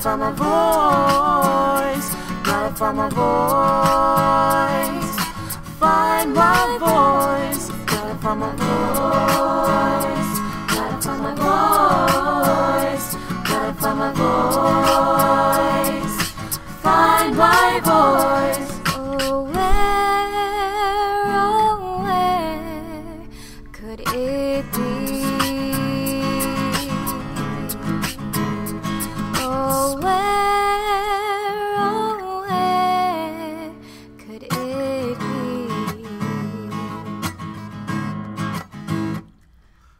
find my voice. Gotta find my voice. Find my voice. Gotta find my voice. Gotta find my voice. Gotta find my voice. Find my voice. Oh, where could it be? Oh, where could it be?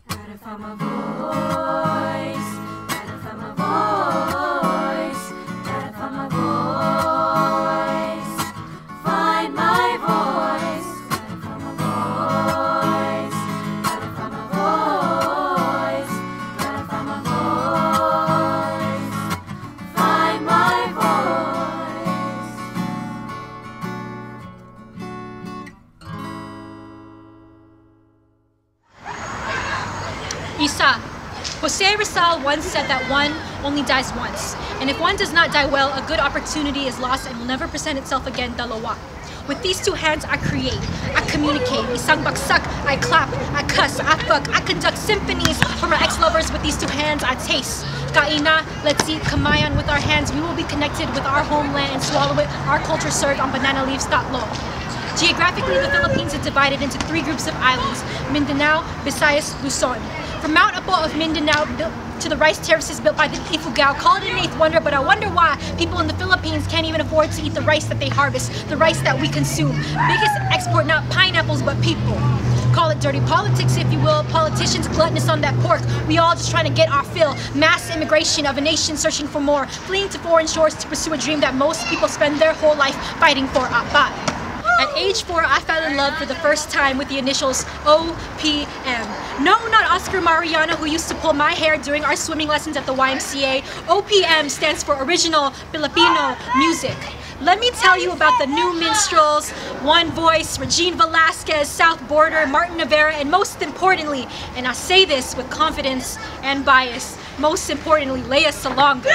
Gotta find my voice. Gotta find my voice. Gotta find my voice. Find my voice. Gotta find my voice. Gotta find my voice. Gotta find my voice. Find my voice. Isa, Jose Rizal once said that one only dies once, and if one does not die well, a good opportunity is lost and will never present itself again. Dalawa. With these two hands, I create, I communicate, isang baksak, I clap, I cuss, I fuck, I conduct symphonies for my ex-lovers. With these two hands, I taste. Kaina, let's eat kamayan with our hands. We will be connected with our homeland and swallow it. Our culture served on banana leaves. Tatlo. Geographically, the Philippines is divided into 3 groups of islands: Mindanao, Visayas, Luzon. From Mount Apo of Mindanao to the rice terraces built by the Ifugao, call it an 8th wonder, but I wonder why people in the Philippines can't even afford to eat the rice that they harvest, the rice that we consume. Biggest export, not pineapples, but people. Call it dirty politics, if you will. Politicians gluttonous on that pork. We all just trying to get our fill. Mass immigration of a nation searching for more, fleeing to foreign shores to pursue a dream that most people spend their whole life fighting for. Apat. At age 4, I fell in love for the first time with the initials OPM. No, not Oscar Mariano, who used to pull my hair during our swimming lessons at the YMCA. OPM stands for Original Filipino Music. Let me tell you about the new minstrels, One Voice, Regine Velasquez, South Border, Martin Rivera, and most importantly, and I say this with confidence and bias, most importantly, Lea Salonga.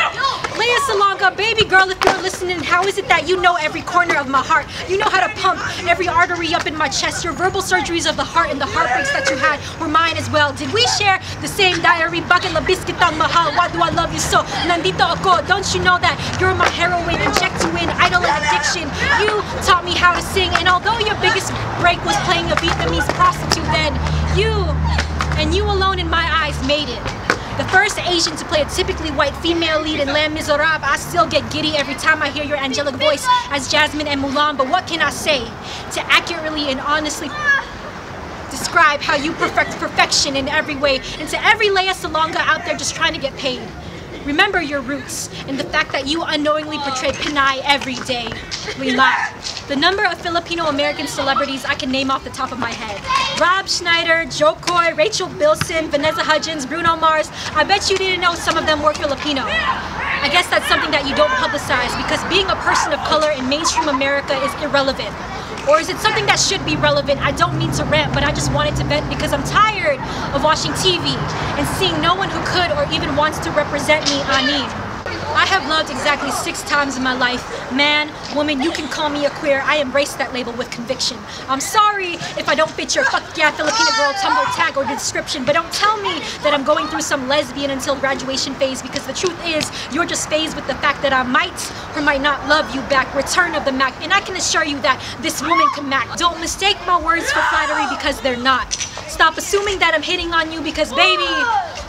Lea Salonga, baby girl, if you're listening, how is it that you know every corner of my heart? You know how to pump every artery up in my chest. Your verbal surgeries of the heart and the heartbreaks that you had were mine as well. Did we share the same diary? Bakit labis kitang mahal? Why do I love you so? Nandito ako. Don't you know that you're my heroine? Inject you in, idol and addiction. You taught me how to sing, and although your biggest break was playing a Vietnamese prostitute, then you, and you alone in my eyes, made it. The first Asian to play a typically white female lead in Les Miserables. I still get giddy every time I hear your angelic voice as Jasmine and Mulan, but what can I say to accurately and honestly describe how you perfect perfection in every way, and to every Lea Salonga out there just trying to get paid? Remember your roots and the fact that you unknowingly portray Pinay every day. Lila. The number of Filipino-American celebrities I can name off the top of my head: Rob Schneider, Joe Coy, Rachel Bilson, Vanessa Hudgens, Bruno Mars. I bet you didn't know some of them were Filipino. I guess that's something that you don't publicize, because being a person of color in mainstream America is irrelevant. Or is it something that should be relevant? I don't mean to rant, but I just wanted to vent because I'm tired of watching TV and seeing no one who could or even wants to represent me, Ani. I have loved exactly 6 times in my life. Man, woman, you can call me a queer. I embrace that label with conviction. I'm sorry if I don't fit your fuck yeah Filipina girl Tumblr tag or description, but don't tell me that I'm going through some lesbian until graduation phase, because the truth is, you're just phased with the fact that I might or might not love you back. Return of the Mac, and I can assure you that this woman can Mac. Don't mistake my words for flattery, because they're not. Stop assuming that I'm hitting on you, because baby,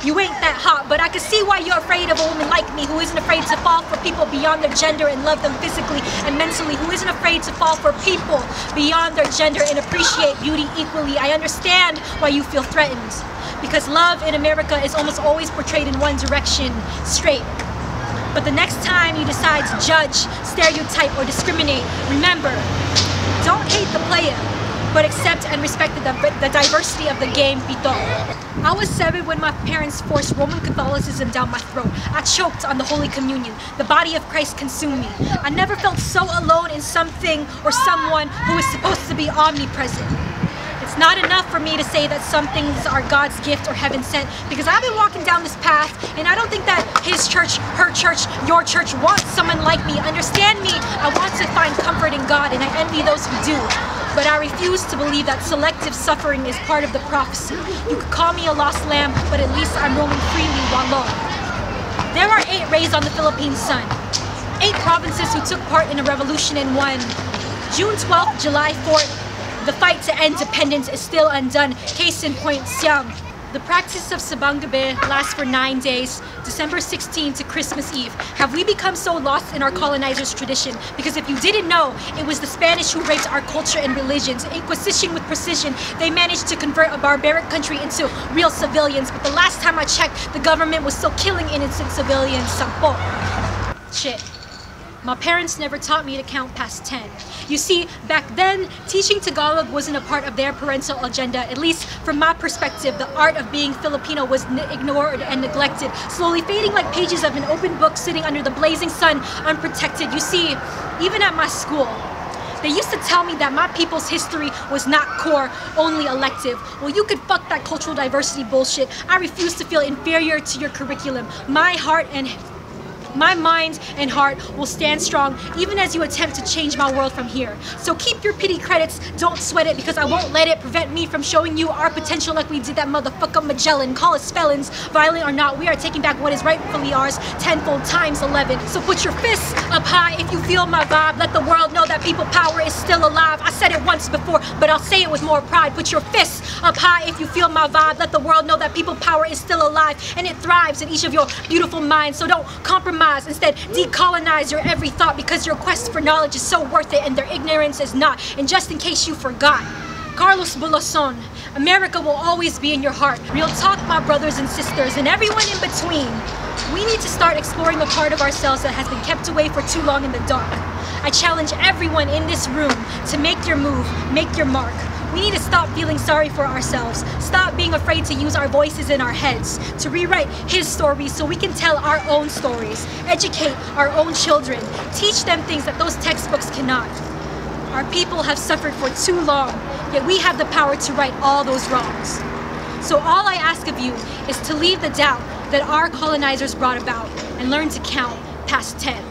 you ain't that hot, but I can see why you're afraid of a woman like me, who isn't afraid to fall for people beyond their gender and love them physically and mentally, who isn't afraid to fall for people beyond their gender and appreciate beauty equally. I understand why you feel threatened, because love in America is almost always portrayed in one direction, straight. But the next time you decide to judge, stereotype, or discriminate, remember, don't hate the player, but accept and respect the diversity of the game, Pito. I was 7 when my parents forced Roman Catholicism down my throat. I choked on the Holy Communion. The body of Christ consumed me. I never felt so alone in something or someone who is supposed to be omnipresent. It's It's not enough for me to say that some things are God's gift or heaven sent, because I've been walking down this path and I don't think that his church, her church, your church wants someone like me. Understand me, I want to find comfort in God and I envy those who do. But I refuse to believe that selective suffering is part of the prophecy. You could call me a lost lamb, but at least I'm roaming freely wallow. There are 8 rays on the Philippine sun. 8 provinces who took part in a revolution and won. June 12th, July 4th, the fight to end dependence is still undone. Case in point, Siam. The practice of Sabang Gabi lasts for 9 days, December 16 to Christmas Eve. Have we become so lost in our colonizers' tradition? Because if you didn't know, it was the Spanish who raped our culture and religions. Inquisition with precision, they managed to convert a barbaric country into real civilians. But the last time I checked, the government was still killing innocent civilians. Sampo. Shit. My parents never taught me to count past 10. You see, back then, teaching Tagalog wasn't a part of their parental agenda. At least from my perspective, the art of being Filipino was ignored and neglected, slowly fading like pages of an open book sitting under the blazing sun, unprotected. You see, even at my school, they used to tell me that my people's history was not core, only elective. Well, you could fuck that cultural diversity bullshit. I refuse to feel inferior to your curriculum. My mind and heart will stand strong even as you attempt to change my world from here. So keep your pity credits, don't sweat it, because I won't let it prevent me from showing you our potential like we did that motherfucker Magellan. Call us felons, violent or not, we are taking back what is rightfully ours, tenfold times 11. So put your fists up high if you feel my vibe. Let the world know that people power is still alive. I said it once before, but I'll say it with more pride. Put your fists up high if you feel my vibe. Let the world know that people power is still alive and it thrives in each of your beautiful minds. So don't compromise. Instead, decolonize your every thought, because your quest for knowledge is so worth it and their ignorance is not. And just in case you forgot, Carlos Bulason, America will always be in your heart. Real talk, my brothers and sisters, and everyone in between. We need to start exploring the part of ourselves that has been kept away for too long in the dark. I challenge everyone in this room to make your move, make your mark. We need to stop feeling sorry for ourselves, stop being afraid to use our voices in our heads, to rewrite his stories so we can tell our own stories, educate our own children, teach them things that those textbooks cannot. Our people have suffered for too long, yet we have the power to right all those wrongs. So all I ask of you is to leave the doubt that our colonizers brought about and learn to count past 10.